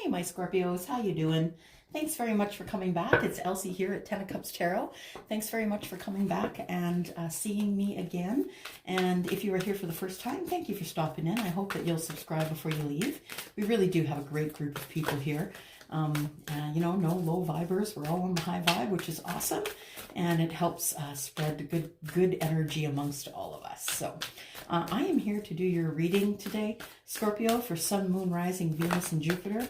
Hey, my Scorpios, how you doing? Thanks very much for coming back. It's Elsie here at Ten of Cups Tarot. Thanks very much for coming back and seeing me again. And if you are here for the first time, thank you for stopping in. I hope that you'll subscribe before you leave. We really do have a great group of people here. You know, no low vibers. We're all on the high vibe, which is awesome. And it helps spread good energy amongst all of us. So I am here to do your reading today, Scorpio, for Sun, Moon, Rising, Venus, and Jupiter.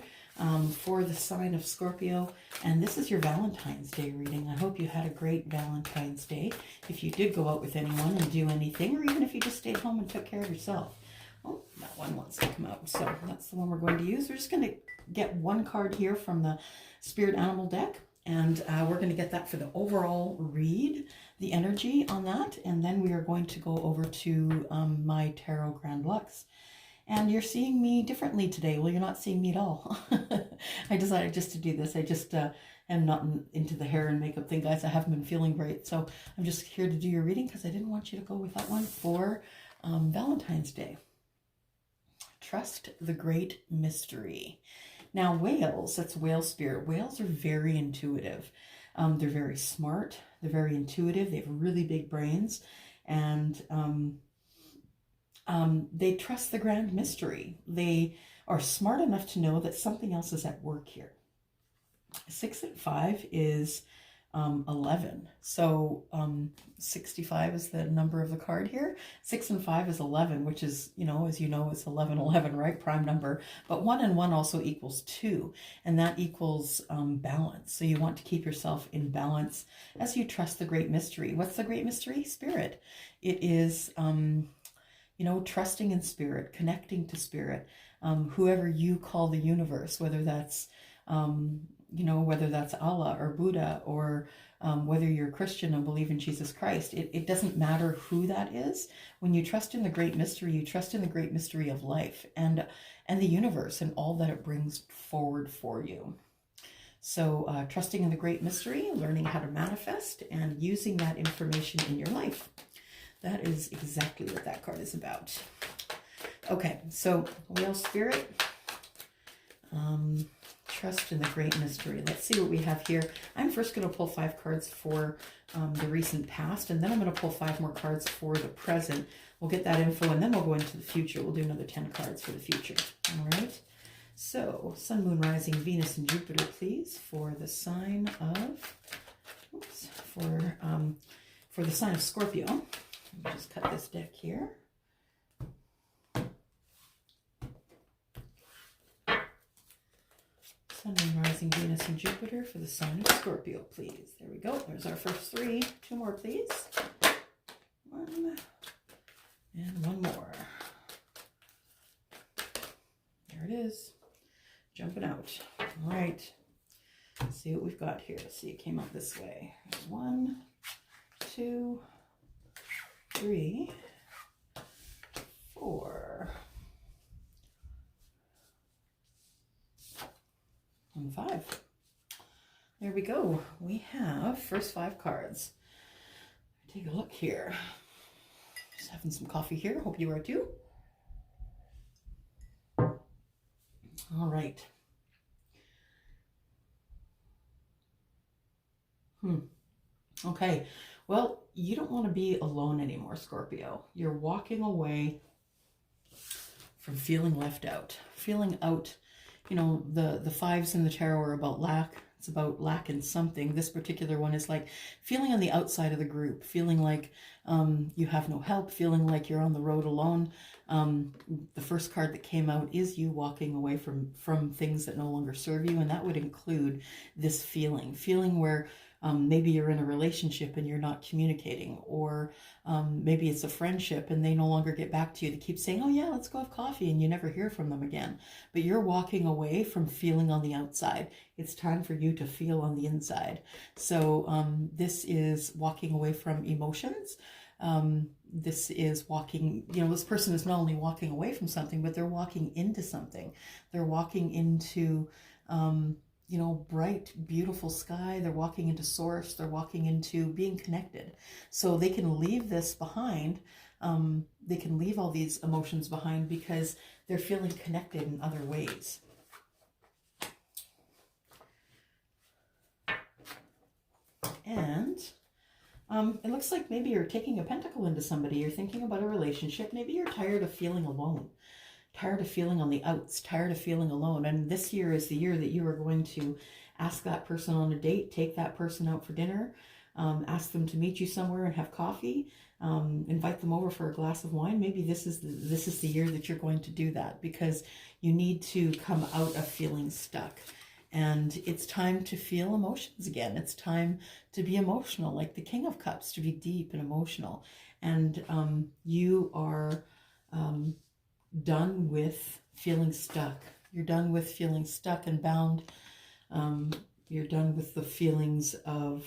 For the sign of Scorpio, and this is your Valentine's Day reading. I hope you had a great Valentine's Day. If you did go out with anyone and do anything, or even if you just stayed home and took care of yourself. Oh, that one wants to come out, so that's the one we're going to use. We're just going to get one card here from the Spirit Animal deck, and we're going to get that for the overall read, the energy on that, and then we are going to go over to my Tarot Grand Lux. And you're seeing me differently today. Well, you're not seeing me at all. I decided just to do this. I just am not into the hair and makeup thing, guys. I haven't been feeling great. So I'm just here to do your reading because I didn't want you to go with that one for Valentine's Day. Trust the great mystery. Now, whales, that's whale spirit. Whales are very intuitive. They're very smart. They're very intuitive. They have really big brains. And they trust the grand mystery. They are smart enough to know that something else is at work here. 6 and 5 is 11. So 65 is the number of the card here. 6 and 5 is 11, which is, you know, as you know, it's 11, 11, right? Prime number. But 1 and 1 also equals 2. And that equals balance. So you want to keep yourself in balance as you trust the great mystery. What's the great mystery? Spirit. It is... you know, trusting in spirit, connecting to spirit, whoever you call the universe, whether that's, you know, whether that's Allah or Buddha or whether you're Christian and believe in Jesus Christ. It doesn't matter who that is. When you trust in the great mystery, you trust in the great mystery of life and the universe and all that it brings forward for you. So trusting in the great mystery, learning how to manifest and using that information in your life. That is exactly what that card is about. Okay, so whale spirit, trust in the great mystery. Let's see what we have here. I'm first going to pull 5 cards for the recent past, and then I'm going to pull 5 more cards for the present. We'll get that info, and then we'll go into the future. We'll do another 10 cards for the future. All right. So Sun, Moon, Rising, Venus, and Jupiter, please, for the sign of, oops, for the sign of Scorpio. Let me just cut this deck here. Sun, Moon, Rising, Venus, and Jupiter for the sign of Scorpio, please. There we go. There's our first 3. 2 more, please. 1 and 1 more. There it is. Jumping out. All right. Let's see what we've got here. Let's see, it came out this way. 1, 2, 3, 4, and 5. There we go. We have first 5 cards. Take a look here. Just having some coffee here. Hope you are too. All right. Okay. Well, you don't want to be alone anymore, Scorpio. You're walking away from feeling left out. Feeling out, you know, the 5s in the tarot are about lack. It's about lack in something. This particular one is like feeling on the outside of the group, feeling like you have no help, feeling like you're on the road alone. The first card that came out is you walking away from things that no longer serve you, and that would include this feeling where maybe you're in a relationship and you're not communicating, or maybe it's a friendship and they no longer get back to you. They keep saying, oh yeah, let's go have coffee, and you never hear from them again. But you're walking away from feeling on the outside. It's time for you to feel on the inside. So this is walking away from emotions. This is walking, you know, this person is not only walking away from something, but they're walking into something. They're walking into you know, bright, beautiful sky. They're walking into source. They're walking into being connected. So they can leave this behind. They can leave all these emotions behind because they're feeling connected in other ways. It looks like maybe you're taking a pentacle into somebody. You're thinking about a relationship. Maybe you're tired of feeling alone, tired of feeling on the outs, tired of feeling alone. And this year is the year that you are going to ask that person on a date, take that person out for dinner, ask them to meet you somewhere and have coffee, invite them over for a glass of wine. Maybe this is the year that you're going to do that, because you need to come out of feeling stuck. And it's time to feel emotions again. It's time to be emotional, like the King of Cups, to be deep and emotional. And you are done with feeling stuck. You're done with feeling stuck and bound. You're done with the feelings of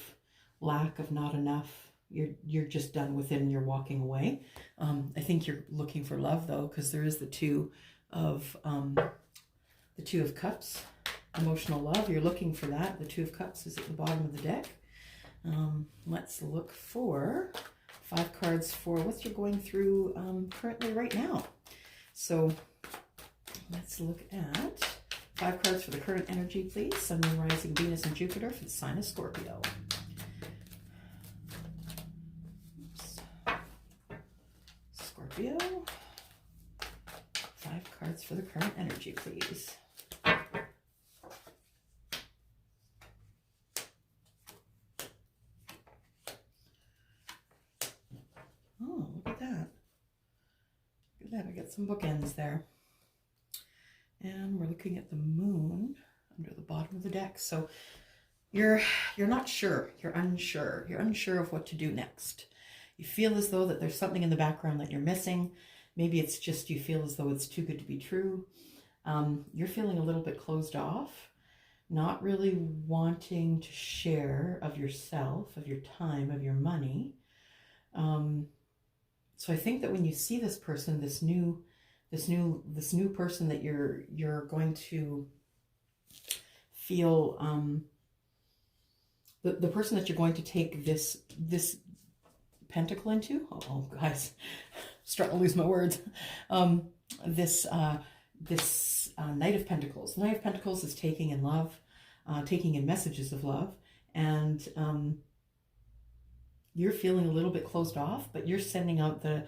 lack, of not enough. You're just done with it and you're walking away. I think you're looking for love though, because there is the Two of Cups. Emotional love, you're looking for that. The Two of Cups is at the bottom of the deck. Let's look for 5 cards for what you're going through currently right now. So let's look at 5 cards for the current energy, please. Sun, Moon, Rising, Venus, and Jupiter for the sign of Scorpio. Oops. Scorpio. 5 cards for the current energy, please. Oh, look at that. Look at that. I got some bookends there. And we're looking at the moon under the bottom of the deck. So you're not sure. You're unsure. You're unsure of what to do next. You feel as though that there's something in the background that you're missing. Maybe it's just you feel as though it's too good to be true. You're feeling a little bit closed off, not really wanting to share of yourself, of your time, of your money. So I think that when you see this person, this new person that you're going to feel, the person that you're going to take this pentacle into. Oh guys, starting to lose my words. This Knight of Pentacles. The Knight of Pentacles is taking in love, taking in messages of love, and you're feeling a little bit closed off, but you're sending out the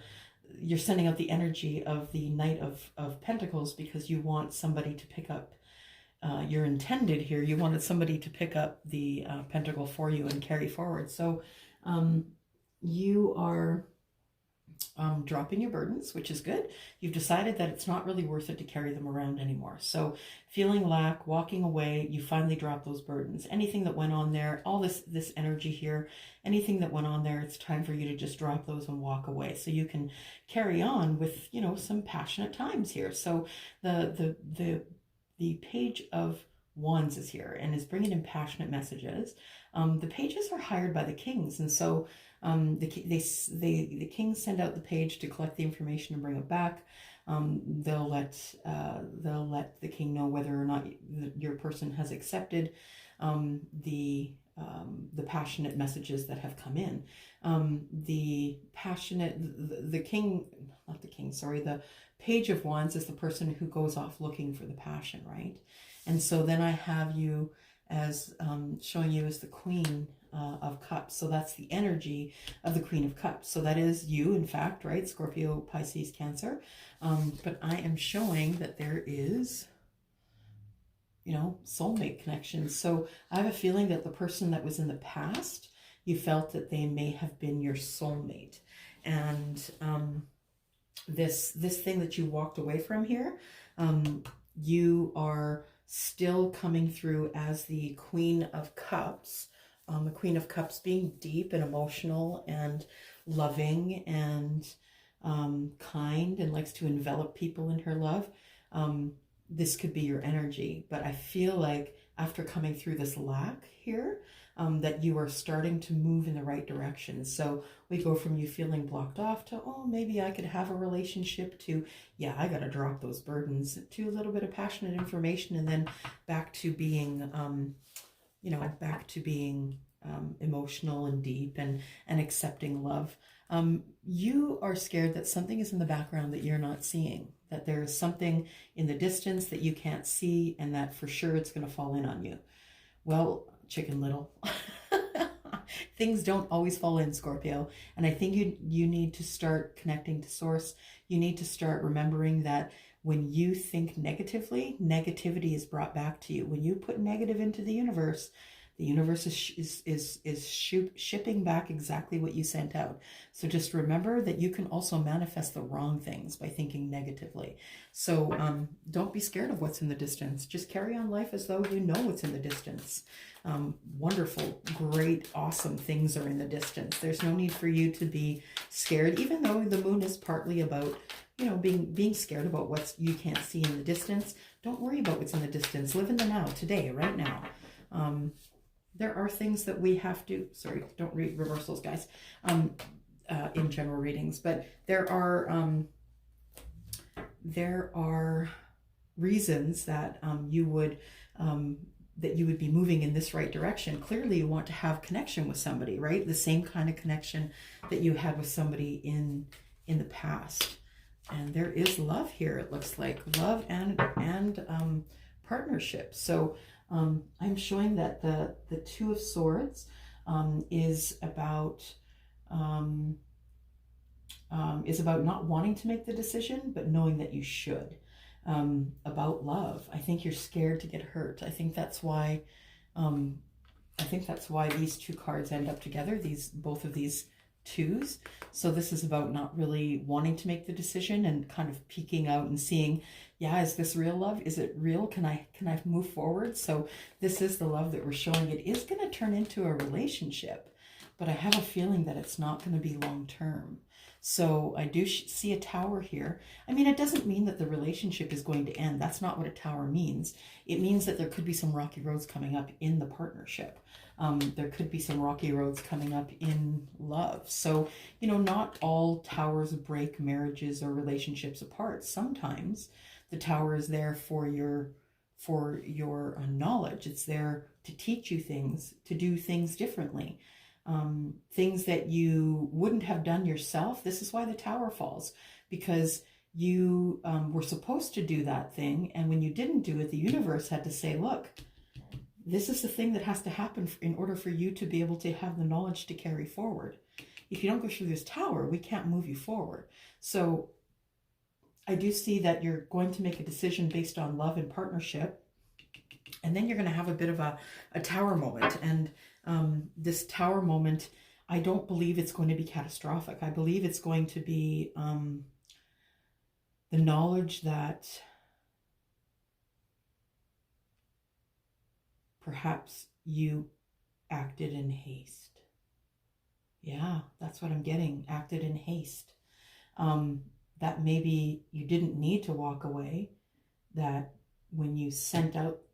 energy of the Knight of Pentacles because you want somebody to pick up, you're intended here. You wanted somebody to pick up the pentacle for you and carry forward. So you are dropping your burdens, which is good. You've decided that it's not really worth it to carry them around anymore. So feeling lack, walking away, you finally drop those burdens. Anything that went on there, all this energy here, anything that went on there, it's time for you to just drop those and walk away so you can carry on with, you know, some passionate times here. So the Page of Wands is here and is bringing in passionate messages. The pages are hired by the kings, and so the kings send out the page to collect the information and bring it back. They'll let the king know whether or not your person has accepted the passionate messages that have come in. The Page of Wands is the person who goes off looking for the passion, right? And so then I have you as showing you as the Queen of Cups. So that's the energy of the Queen of Cups. So that is you, in fact, right? Scorpio, Pisces, Cancer. But I am showing that there is, you know, soulmate connections. So I have a feeling that the person that was in the past, you felt that they may have been your soulmate. And this thing that you walked away from here, you are still coming through as the Queen of Cups. The Queen of Cups being deep and emotional and loving and kind and likes to envelop people in her love. This could be your energy, but I feel like after coming through this lack here, that you are starting to move in the right direction. So we go from you feeling blocked off to, oh, maybe I could have a relationship, to, yeah, I got to drop those burdens, to a little bit of passionate information, and then back to being, emotional and deep and accepting love. You are scared that something is in the background that you're not seeing, that there is something in the distance that you can't see, and that for sure it's going to fall in on you. Well, Chicken Little, things don't always fall in, Scorpio. And I think you need to start connecting to source. You need to start remembering that when you think negatively, negativity is brought back to you. When you put negative into the universe is shipping back exactly what you sent out. So just remember that you can also manifest the wrong things by thinking negatively. So don't be scared of what's in the distance. Just carry on life as though you know what's in the distance. Wonderful, great, awesome things are in the distance. There's no need for you to be scared, even though the moon is partly about, you know, being scared about what you can't see in the distance. Don't worry about what's in the distance. Live in the now, today, right now. There are things that we have to, sorry, don't read reversals, guys, in general readings, but there are reasons that you would be moving in this right direction. Clearly you want to have connection with somebody, right? The same kind of connection that you had with somebody in the past. And there is love here, it looks like. Love and partnership. So I'm showing that the Two of Swords is about not wanting to make the decision, but knowing that you should. About love, I think you're scared to get hurt. I think that's why these two cards end up together. Both of these twos. So this is about not really wanting to make the decision and kind of peeking out and seeing, yeah, is this real love? Is it real? Can I move forward? So this is the love that we're showing. It is going to turn into a relationship, but I have a feeling that it's not going to be long term. So I do see a tower here. I mean, it doesn't mean that the relationship is going to end. That's not what a tower means. It means that there could be some rocky roads coming up in the partnership. There could be some rocky roads coming up in love. So, you know, not all towers break marriages or relationships apart. Sometimes the tower is there for your knowledge. It's there to teach you things, to do things differently. Things that you wouldn't have done yourself. This is why the tower falls, because you were supposed to do that thing, and when you didn't do it, the universe had to say, look, this is the thing that has to happen in order for you to be able to have the knowledge to carry forward. If you don't go through this tower, we can't move you forward. So I do see that you're going to make a decision based on love and partnership, and then you're going to have a bit of a tower moment. And this tower moment, I don't believe it's going to be catastrophic. I believe it's going to be the knowledge that perhaps you acted in haste. Yeah, that's what I'm getting. Acted in haste. That maybe you didn't need to walk away. That when you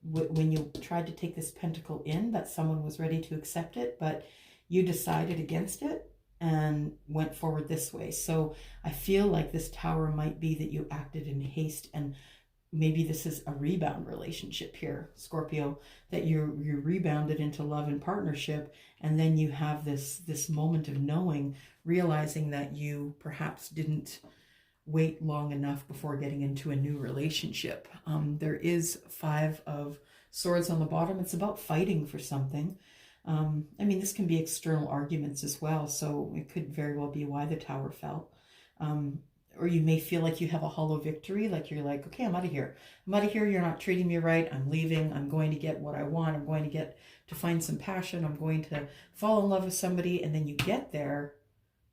when you tried to take this pentacle in, that someone was ready to accept it, but you decided against it and went forward this way. So I feel like this tower might be that you acted in haste, and maybe this is a rebound relationship here, Scorpio, that you rebounded into love and partnership, and then you have this moment of knowing, realizing that you perhaps didn't wait long enough before getting into a new relationship. There is Five of Swords on the bottom. It's about fighting for something. I mean, this can be external arguments as well, so it could very well be why the tower fell. Or you may feel like you have a hollow victory, like you're like, okay, I'm out of here. I'm out of here. You're not treating me right. I'm leaving. I'm going to get what I want. I'm going to find some passion. I'm going to fall in love with somebody. And then you get there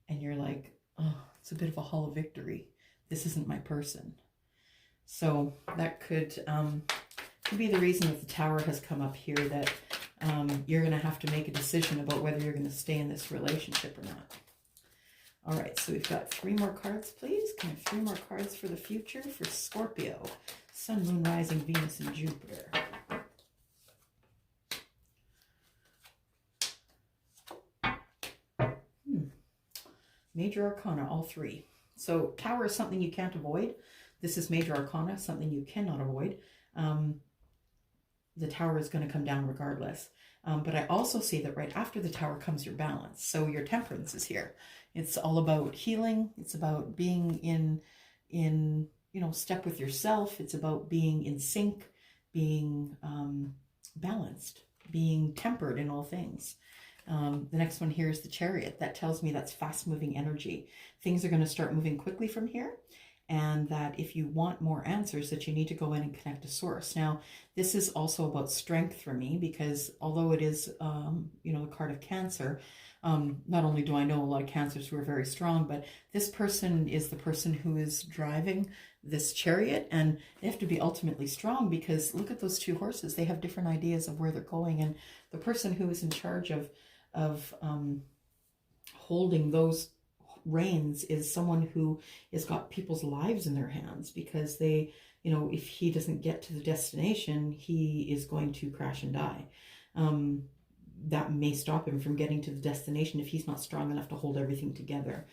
and you're like, oh, it's a bit of a hollow victory. This isn't my person. So that could be the reason that the tower has come up here, that you're going to have to make a decision about whether you're going to stay in this relationship or not. All right, so we've got 3 more cards, please. Can I have 3 more cards for the future for Scorpio? Sun, Moon, Rising, Venus, and Jupiter. Major Arcana, all 3. So Tower is something you can't avoid. This is Major Arcana, something you cannot avoid. The Tower is going to come down regardless. But I also see that right after the Tower comes your balance. So your Temperance is here. It's all about healing. It's about being in step with yourself. It's about being in sync, being balanced, being tempered in all things. The next one here is the Chariot. That tells me that's fast-moving energy. Things are going to start moving quickly from here, and that if you want more answers, that you need to go in and connect to source. Now, this is also about strength for me, because although it is, the card of Cancer, not only do I know a lot of Cancers who are very strong, but this person is the person who is driving this Chariot, and they have to be ultimately strong, because look at those two horses. They have different ideas of where they're going, and the person who is in charge of holding those reins is someone who has got people's lives in their hands, because they, if he doesn't get to the destination, he is going to crash and die. That may stop him from getting to the destination if he's not strong enough to hold everything together.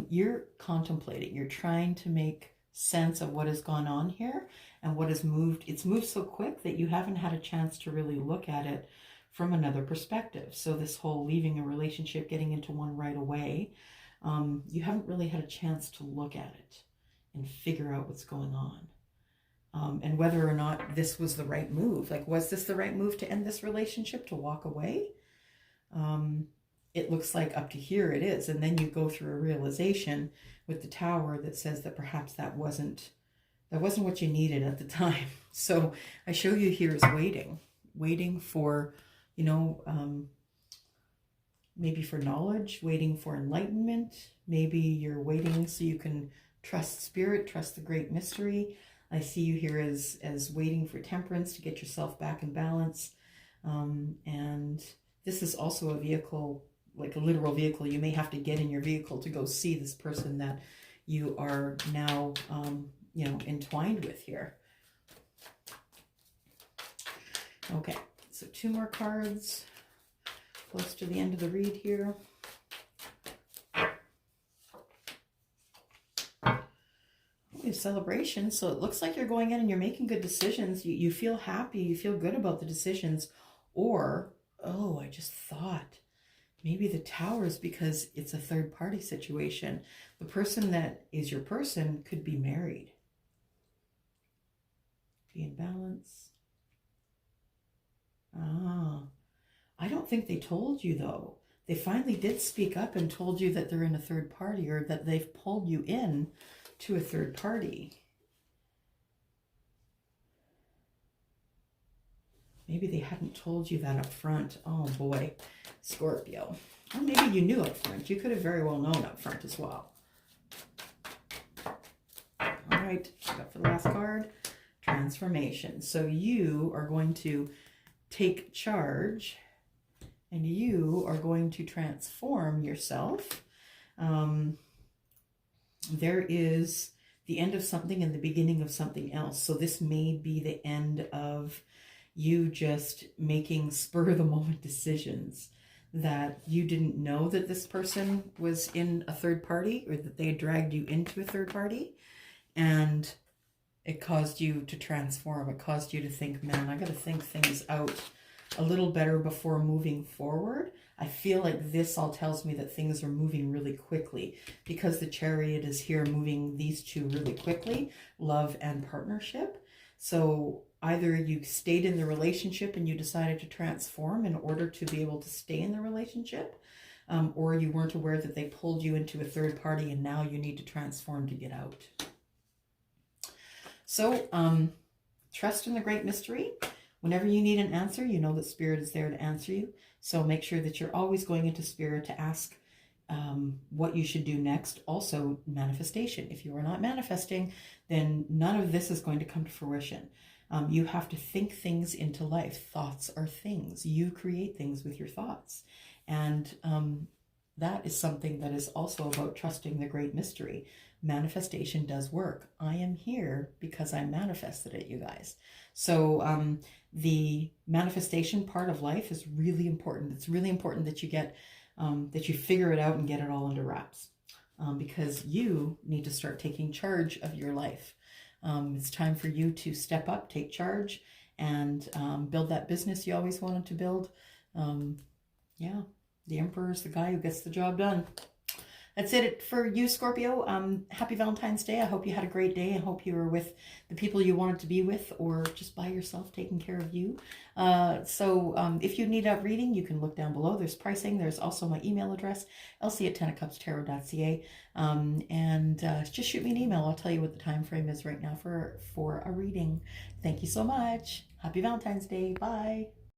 You're contemplating, you're trying to make sense of what has gone on here and what has moved. It's moved so quick that you haven't had a chance to really look at it from another perspective. So this whole leaving a relationship, getting into one right away, you haven't really had a chance to look at it and figure out what's going on. And whether or not this was the right move. Like, was this the right move to end this relationship, to walk away? It looks like up to here it is. And then you go through a realization with the Tower that says that perhaps that wasn't what you needed at the time. So I show you here is waiting for, maybe for knowledge, waiting for enlightenment. Maybe you're waiting so you can trust spirit, trust the great mystery. I see you here as waiting for temperance to get yourself back in balance. And this is also a vehicle, like a literal vehicle. You may have to get in your vehicle to go see this person that you are now, entwined with here. Okay, so 2 more cards, close to the end of the read here. Celebration. So it looks like you're going in and you're making good decisions. You feel happy, you feel good about the decisions. Or, oh, I just thought maybe the Tower is because it's a third party situation. The person that is your person could be married. Be in balance. I don't think they told you though. They finally did speak up and told you that they're in a third party, or that they've pulled you in to a third party. Maybe they hadn't told you that up front. Oh boy, Scorpio. Or maybe you knew up front. You could have very well known up front as well. All right, got for the last card, transformation. So you are going to take charge and you are going to transform yourself. There is the end of something and the beginning of something else. So this may be the end of you just making spur of the moment decisions, that you didn't know that this person was in a third party, or that they had dragged you into a third party, and it caused you to transform. It caused you to think, man, I got to think things out a little better before moving forward. I feel like this all tells me that things are moving really quickly, because the Chariot is here moving these two really quickly, love and partnership. So either you stayed in the relationship and you decided to transform in order to be able to stay in the relationship, or you weren't aware that they pulled you into a third party and now you need to transform to get out. So trust in the great mystery. Whenever you need an answer, you know that Spirit is there to answer you. So make sure that you're always going into Spirit to ask what you should do next. Also, manifestation. If you are not manifesting, then none of this is going to come to fruition. You have to think things into life. Thoughts are things. You create things with your thoughts. And that is something that is also about trusting the great mystery. Manifestation does work. I am here because I manifested it, you guys. So the manifestation part of life is really important. It's really important that you get, that you figure it out and get it all under wraps, because you need to start taking charge of your life. It's time for you to step up, take charge, and build that business you always wanted to build. Yeah, the Emperor is the guy who gets the job done. That's it for you, Scorpio. Happy Valentine's Day. I hope you had a great day. I hope you were with the people you wanted to be with, or just by yourself, taking care of you. If you need a reading, you can look down below. There's pricing. There's also my email address, elsie@tenofcupstarot.ca. Just shoot me an email. I'll tell you what the time frame is right now for a reading. Thank you so much. Happy Valentine's Day. Bye.